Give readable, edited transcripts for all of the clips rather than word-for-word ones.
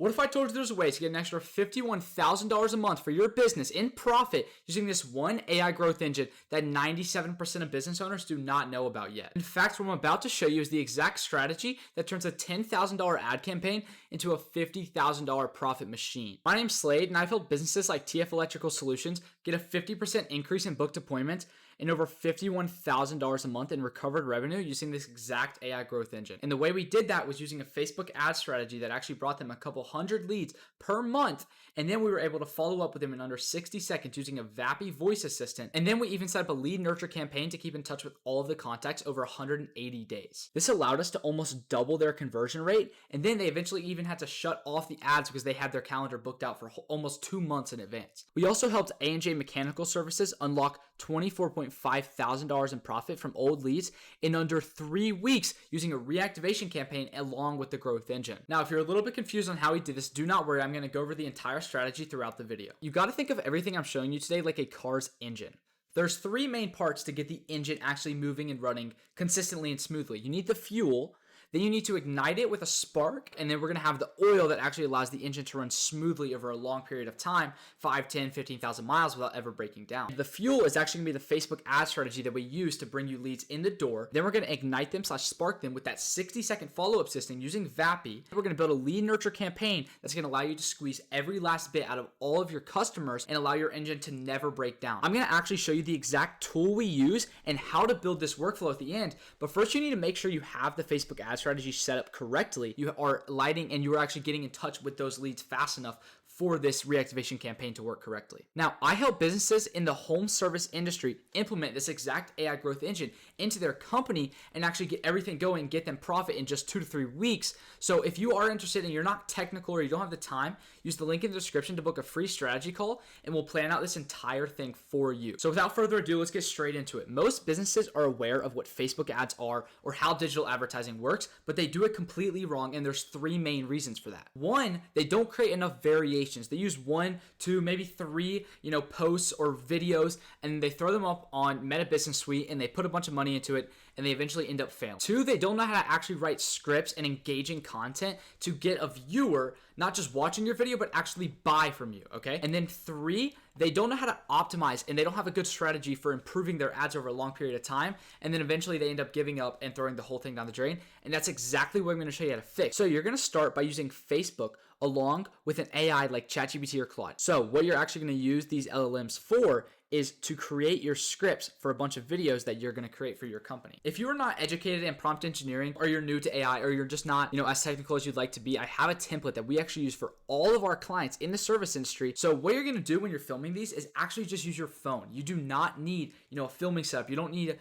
What if I told you there's a way to get an extra $51,000 a month for your business in profit using this one AI growth engine that 97% of business owners do not know about yet? In fact, what I'm about to show you is the exact strategy that turns a $10,000 ad campaign into a $50,000 profit machine. My name's Slade, and I've helped businesses like TF Electrical Solutions get a 50% increase in booked appointments and over $51,000 a month in recovered revenue using this exact AI growth engine. And the way we did that was using a Facebook ad strategy that actually brought them a couple hundred leads per month. And then we were able to follow up with them in under 60 seconds using a Vappy voice assistant. And then we even set up a lead nurture campaign to keep in touch with all of the contacts over 180 days. This allowed us to almost double their conversion rate. And then they eventually even had to shut off the ads because they had their calendar booked out for almost 2 months in advance. We also helped A&J Mechanical Services unlock $24,500 in profit from old leads in under 3 weeks using a reactivation campaign along with the growth engine. Now, if you're a little bit confused on how we did this, do not worry. I'm going to go over the entire strategy throughout the video. You got to think of everything I'm showing you today like a car's engine. There's 3 main parts to get the engine actually moving and running consistently and smoothly. You need the fuel. Then you need to ignite it with a spark, and then we're going to have the oil that actually allows the engine to run smoothly over a long period of time, 5, 10, 15,000 miles without ever breaking down. The fuel is actually going to be the Facebook ad strategy that we use to bring you leads in the door. Then we're going to ignite them / spark them with that 60-second follow-up system using Vappy. We're going to build a lead nurture campaign that's going to allow you to squeeze every last bit out of all of your customers and allow your engine to never break down. I'm going to actually show you the exact tool we use and how to build this workflow at the end. But first, you need to make sure you have the Facebook ad strategy set up correctly. You are lighting and you are actually getting in touch with those leads fast enough for this reactivation campaign to work correctly. Now, I help businesses in the home service industry implement this exact AI growth engine into their company and actually get everything going, get them profit in just 2 to 3 weeks. So if you are interested and you're not technical or you don't have the time, use the link in the description to book a free strategy call and we'll plan out this entire thing for you. So without further ado, let's get straight into it. Most businesses are aware of what Facebook ads are or how digital advertising works, but they do it completely wrong, and there's 3 main reasons for that. 1, they don't create enough variations. They use 1, 2, maybe 3, posts or videos, and they throw them up on Meta Business Suite and they put a bunch of money into it and they eventually end up failing. 2, they don't know how to actually write scripts and engaging content to get a viewer not just watching your video, but actually buy from you, okay? And then 3, they don't know how to optimize and they don't have a good strategy for improving their ads over a long period of time. And then eventually they end up giving up and throwing the whole thing down the drain. And that's exactly what I'm going to show you how to fix. So you're going to start by using Facebook along with an AI like ChatGPT or Claude. So what you're actually going to use these LLMs for is to create your scripts for a bunch of videos that you're going to create for your company. If you are not educated in prompt engineering, or you're new to AI, or you're just not, as technical as you'd like to be, I have a template that we actually use for all of our clients in the service industry. So what you're going to do when you're filming these is actually just use your phone. You do not need, a filming setup. You don't need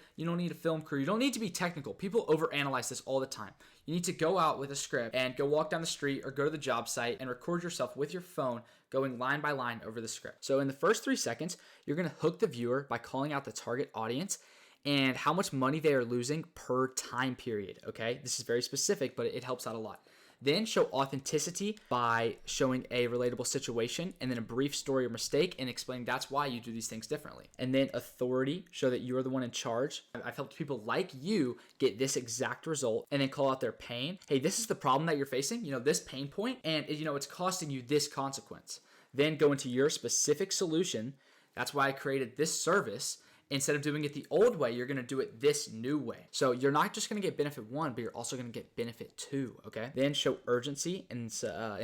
a film crew. You don't need to be technical. People overanalyze this all the time. You need to go out with a script and go walk down the street or go to the job site and record yourself with your phone going line by line over the script. So in the first 3 seconds, you're going to hook the viewer by calling out the target audience and how much money they are losing per time period, okay? This is very specific, but it helps out a lot. Then show authenticity by showing a relatable situation and then a brief story or mistake and explain that's why you do these things differently. And then authority, show that you are the one in charge. I've helped people like you get this exact result, and then call out their pain. Hey, this is the problem that you're facing, this pain point, and it's costing you this consequence. Then go into your specific solution. That's why I created this service. Instead of doing it the old way, you're going to do it this new way. So you're not just going to get benefit 1, but you're also going to get benefit 2, okay? Then show urgency in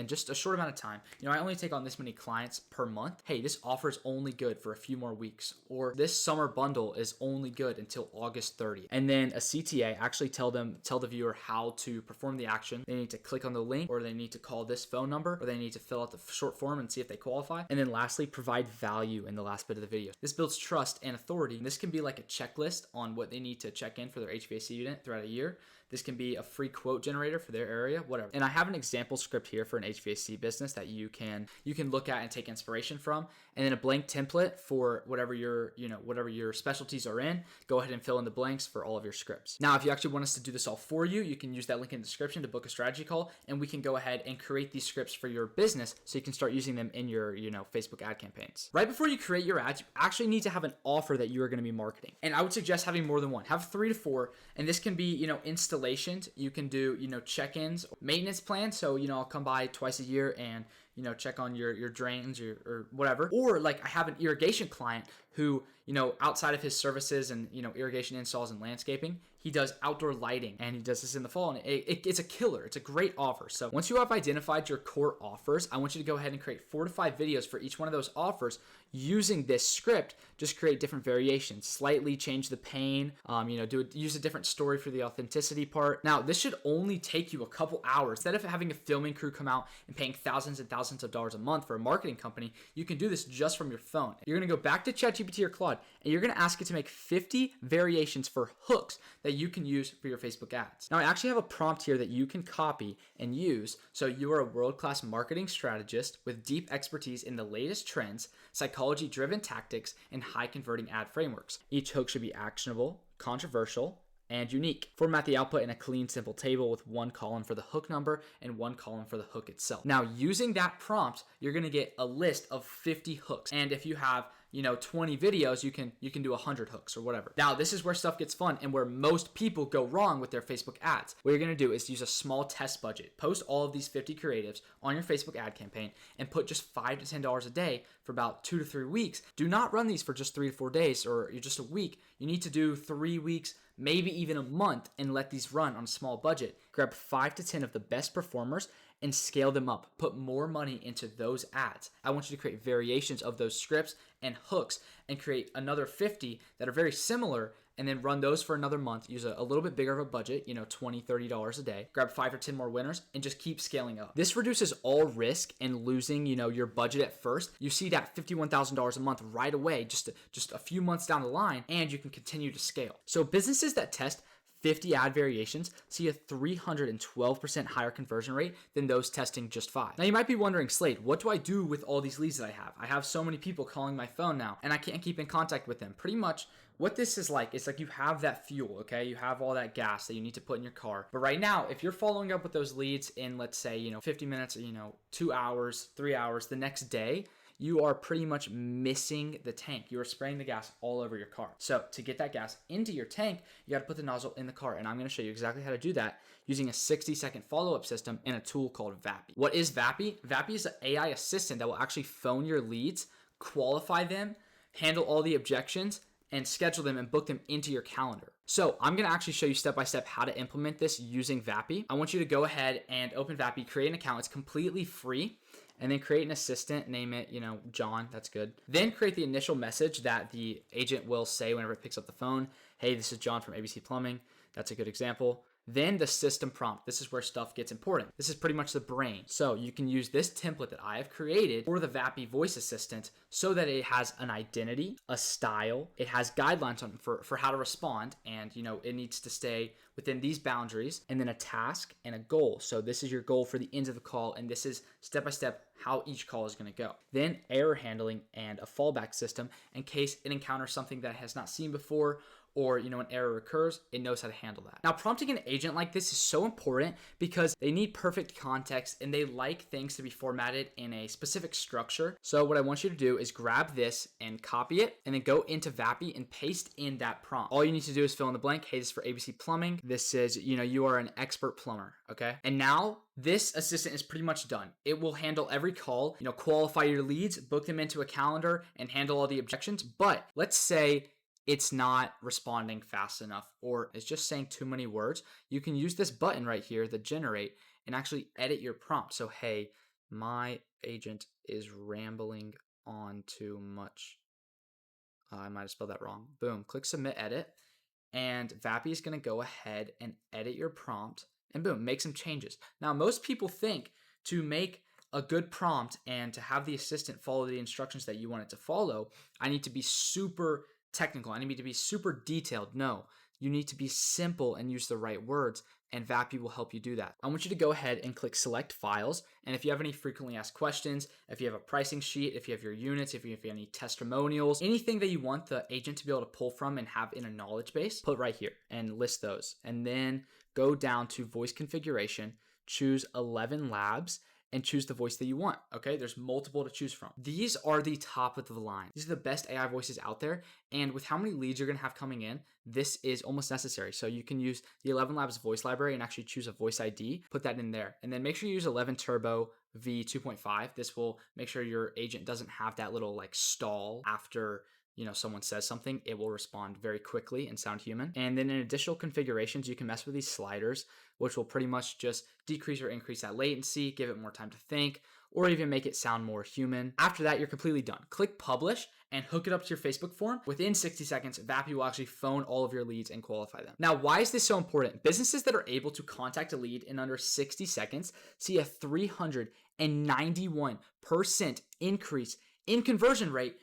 just a short amount of time. I only take on this many clients per month. Hey, this offer is only good for a few more weeks. Or this summer bundle is only good until August 30th. And then a CTA, actually tell the viewer how to perform the action. They need to click on the link, or they need to call this phone number, or they need to fill out the short form and see if they qualify. And then lastly, provide value in the last bit of the video. This builds trust and authority. This can be like a checklist on what they need to check in for their HVAC unit throughout a year. This can be a free quote generator for their area, whatever. And I have an example script here for an HVAC business that you can look at and take inspiration from. And then a blank template for whatever your specialties are in. Go ahead and fill in the blanks for all of your scripts. Now, if you actually want us to do this all for you, you can use that link in the description to book a strategy call, and we can go ahead and create these scripts for your business so you can start using them in your, Facebook ad campaigns. Right before you create your ads, you actually need to have an offer that you are going to be marketing. And I would suggest having more than one. Have 3 to 4, and this can be, installation installations. You can do, check-ins, maintenance plans. So, I'll come by twice a year and, check on your drains or whatever. Or like I have an irrigation client who, outside of his services and, irrigation installs and landscaping, he does outdoor lighting and he does this in the fall, and it's a killer. It's a great offer. So once you have identified your core offers, I want you to go ahead and create 4 to 5 videos for each one of those offers using this script. Just create different variations, slightly change the pain, use a different story for the authenticity part. Now, this should only take you a couple hours. Instead of having a filming crew come out and paying thousands and thousands of dollars a month for a marketing company, you can do this just from your phone. You're gonna go back to ChatGPT or Claude, and you're gonna ask it to make 50 variations for hooks that you can use for your Facebook ads. Now, I actually have a prompt here that you can copy and use. So you are a world-class marketing strategist with deep expertise in the latest trends, psychology-driven tactics, and high-converting ad frameworks. Each hook should be actionable, controversial, and unique. Format the output in a clean, simple table with 1 column for the hook number and 1 column for the hook itself. Now, using that prompt, you're gonna get a list of 50 hooks. And if you have 20 videos, you can do 100 hooks or whatever. Now, this is where stuff gets fun and where most people go wrong with their Facebook ads. What you're gonna do is use a small test budget, post all of these 50 creatives on your Facebook ad campaign, and put just $5 to $10 a day for about 2 to 3 weeks. Do not run these for just 3 to 4 days or just a week. You need to do 3 weeks, maybe even a month, and let these run on a small budget. Grab 5 to 10 of the best performers and scale them up. Put more money into those ads. I want you to create variations of those scripts and hooks and create another 50 that are very similar, and then run those for another month. Use a little bit bigger of a budget, $20, $30 a day. Grab 5 or 10 more winners and just keep scaling up. This reduces all risk in losing, your budget at first. You see that $51,000 a month right away, just a few months down the line, and you can continue to scale. So businesses that test 50 ad variations see a 312% higher conversion rate than those testing just 5. Now, you might be wondering, Slade, what do I do with all these leads that I have? I have so many people calling my phone now, and I can't keep in contact with them. Pretty much what this is like, it's like you have that fuel, okay? You have all that gas that you need to put in your car. But right now, if you're following up with those leads in, let's say, 50 minutes, 2 hours, 3 hours, the next day, you are pretty much missing the tank. You are spraying the gas all over your car. So to get that gas into your tank, you got to put the nozzle in the car. And I'm going to show you exactly how to do that using a 60-second follow-up system and a tool called Vappy. What is Vappy? Vappy is an AI assistant that will actually phone your leads, qualify them, handle all the objections, and schedule them and book them into your calendar. So I'm going to actually show you step-by-step how to implement this using Vappy. I want you to go ahead and open Vappy, create an account. It's completely free. And then create an assistant, name it, John, that's good. Then create the initial message that the agent will say whenever it picks up the phone. Hey, this is John from ABC Plumbing. That's a good example. Then the system prompt. This is where stuff gets important. This is pretty much the brain. So you can use this template that I have created for the Vappy voice assistant so that it has an identity, a style, it has guidelines on for how to respond, and it needs to stay within these boundaries, and then a task and a goal. So this is your goal for the end of the call, and this is step-by-step how each call is going to go. Then error handling and a fallback system in case it encounters something that it has not seen before, or an error occurs, it knows how to handle that. Now, prompting an agent like this is so important because they need perfect context and they like things to be formatted in a specific structure. So what I want you to do is grab this and copy it, and then go into Vappy and paste in that prompt. All you need to do is fill in the blank. Hey, this is for ABC Plumbing. This says, you are an expert plumber, okay? And now this assistant is pretty much done. It will handle every call, qualify your leads, book them into a calendar, and handle all the objections. But let's say it's not responding fast enough, or it's just saying too many words. You can use this button right here, the generate, and actually edit your prompt. So, hey, my agent is rambling on too much. I might have spelled that wrong. Boom, click submit edit, and Vappy is going to go ahead and edit your prompt, and boom, make some changes. Now, most people think to make a good prompt and to have the assistant follow the instructions that you want it to follow, I need to be super technical. I need to be super detailed. No, you need to be simple and use the right words, and Vappy will help you do that. I want you to go ahead and click select files. And if you have any frequently asked questions, if you have a pricing sheet, if you have your units, if you have any testimonials, anything that you want the agent to be able to pull from and have in a knowledge base, put right here and list those. And then go down to voice configuration, choose 11 labs, and choose the voice that you want. Okay, there's multiple to choose from. These are the top of the line. These are the best AI voices out there. And with how many leads you're gonna have coming in, this is almost necessary. So you can use the 11 Labs voice library and actually choose a voice ID, put that in there. And then make sure you use 11 Turbo V2.5. This will make sure your agent doesn't have that little like stall after someone says something. It will respond very quickly and sound human. And then in additional configurations, you can mess with these sliders, which will pretty much just decrease or increase that latency, give it more time to think, or even make it sound more human. After that, you're completely done. Click publish and hook it up to your Facebook form. Within 60 seconds, Vappy will actually phone all of your leads and qualify them. Now, why is this so important? Businesses that are able to contact a lead in under 60 seconds see a 391% increase in conversion rate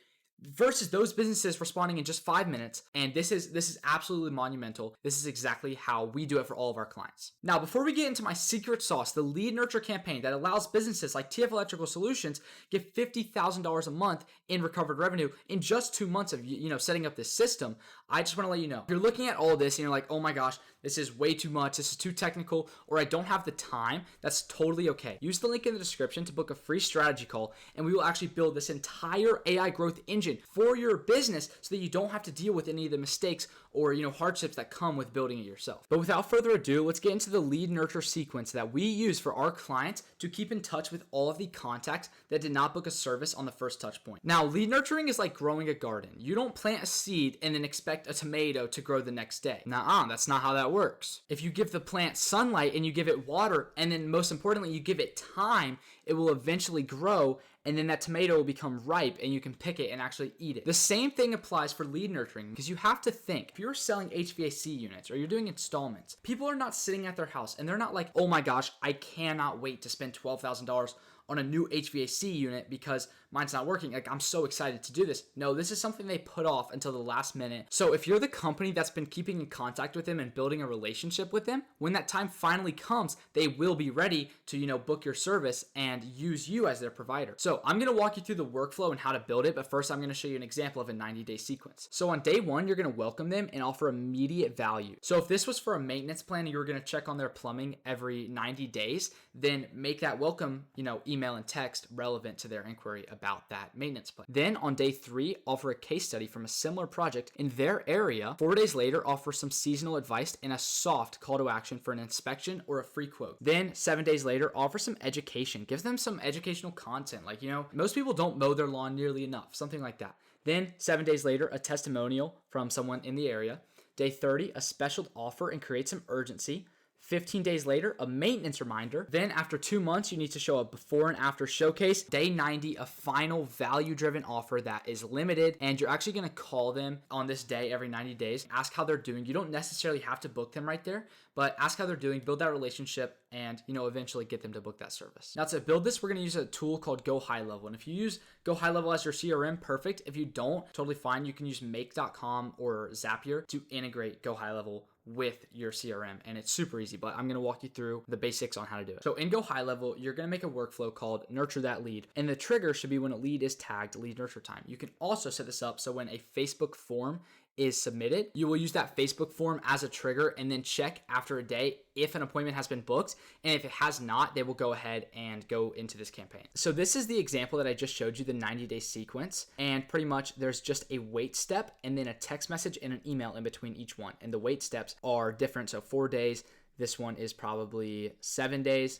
versus those businesses responding in just 5 minutes. And this is absolutely monumental. This is exactly how we do it for all of our clients. Now, before we get into my secret sauce, the lead nurture campaign that allows businesses like TF Electrical Solutions get $50,000 a month in recovered revenue in just 2 months of setting up this system, I just want to let you know, if you're looking at all of this and you're like, oh my gosh, this is way too much, this is too technical, or I don't have the time, that's totally okay. Use the link in the description to book a free strategy call, and we will actually build this entire AI growth engine for your business so that you don't have to deal with any of the mistakes or hardships that come with building it yourself. But without further ado, let's get into the lead nurture sequence that we use for our clients to keep in touch with all of the contacts that did not book a service on the first touch point. Now, lead nurturing is like growing a garden. You don't plant a seed and then expect a tomato to grow the next day. Nuh-uh, that's not how that works. If you give the plant sunlight and you give it water, and then most importantly, you give it time, it will eventually grow, and then that tomato will become ripe and you can pick it and actually eat it. The same thing applies for lead nurturing, because you have to think, if you're selling HVAC units or you're doing installments, people are not sitting at their house and they're not like, oh my gosh, I cannot wait to spend $12,000 on a new HVAC unit because mine's not working. Like, I'm so excited to do this. No, this is something they put off until the last minute. So if you're the company that's been keeping in contact with them and building a relationship with them, when that time finally comes, they will be ready to, book your service and use you as their provider. So I'm going to walk you through the workflow and how to build it, but first I'm going to show you an example of a 90-day sequence. So on day one, you're going to welcome them and offer immediate value. So if this was for a maintenance plan and you were going to check on their plumbing every 90 days, then make that welcome, email and text relevant to their inquiry about that maintenance plan. Then on day 3, offer a case study from a similar project in their area. 4 days later, offer some seasonal advice and a soft call to action for an inspection or a free quote. Then 7 days later, offer some education. Give them some educational content. Like, most people don't mow their lawn nearly enough, something like that. Then 7 days later, a testimonial from someone in the area. Day 30, a special offer and create some urgency. 15 days later, a maintenance reminder. Then after 2 months, you need to show a before and after showcase. Day 90, a final value-driven offer that is limited, and you're actually going to call them on this day every 90 days. Ask how they're doing. You don't necessarily have to book them right there, but ask how they're doing, build that relationship, and eventually get them to book that service. Now to build this, we're going to use a tool called Go High Level. And if you use Go High Level as your CRM, perfect. If you don't, totally fine. You can use Make.com or Zapier to integrate Go High Level with your CRM, and it's super easy, but I'm going to walk you through the basics on how to do it. So in Go High Level, you're going to make a workflow called Nurture That Lead, and the trigger should be when a lead is tagged lead nurture time. You can also set this up so when a Facebook form is submitted, you will use that Facebook form as a trigger and then check after a day if an appointment has been booked. And if it has not, they will go ahead and go into this campaign. So this is the example that I just showed you, the 90-day sequence. And pretty much there's just a wait step and then a text message and an email in between each one. And the wait steps are different. So 4 days, this one is probably 7 days.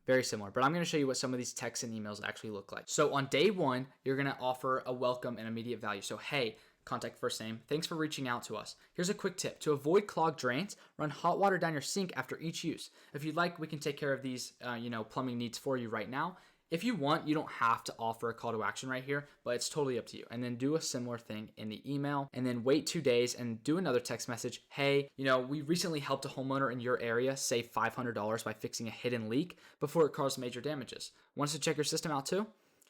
Very similar, but I'm going to show you what some of these texts and emails actually look like. So on day 1, you're going to offer a welcome and immediate value. So, hey, contact first name, thanks for reaching out to us. Here's a quick tip. To avoid clogged drains, run hot water down your sink after each use. If you'd like, we can take care of these plumbing needs for you right now. If you want, you don't have to offer a call to action right here, but it's totally up to you. And then do a similar thing in the email, and then wait 2 days and do another text message. Hey, we recently helped a homeowner in your area save $500 by fixing a hidden leak before it caused major damages. Want us to check your system out too?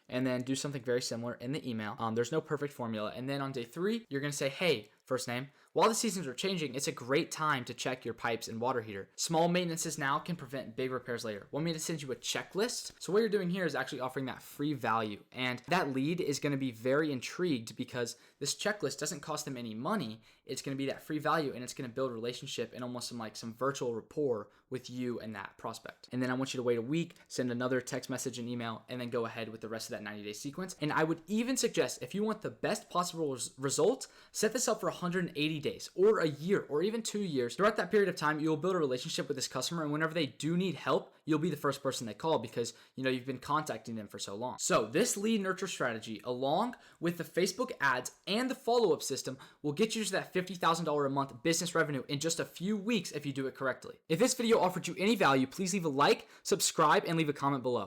And then do something very similar in the email. There's no perfect formula. And then on day 3, you're going to say, hey, first name, While the seasons are changing, it's a great time to check your pipes and water heater. Small maintenances now can prevent big repairs later. Want me to send you a checklist? So what you're doing here is actually offering that free value, and that lead is going to be very intrigued because this checklist doesn't cost them any money. It's going to be that free value, and it's going to build a relationship and almost some virtual rapport with you and that prospect. And then I want you to wait a week, send another text message and email, and then go ahead with the rest of that 90-day sequence. And I would even suggest, if you want the best possible result, set this up for 180 days or a year or even 2 years. Throughout that period of time, you'll build a relationship with this customer, and whenever they do need help, you'll be the first person they call because you've been contacting them for so long. So this lead nurture strategy, along with the Facebook ads and the follow-up system, will get you to that $50,000 a month business revenue in just a few weeks if you do it correctly. If this video offered you any value, please leave a like, subscribe, and leave a comment below.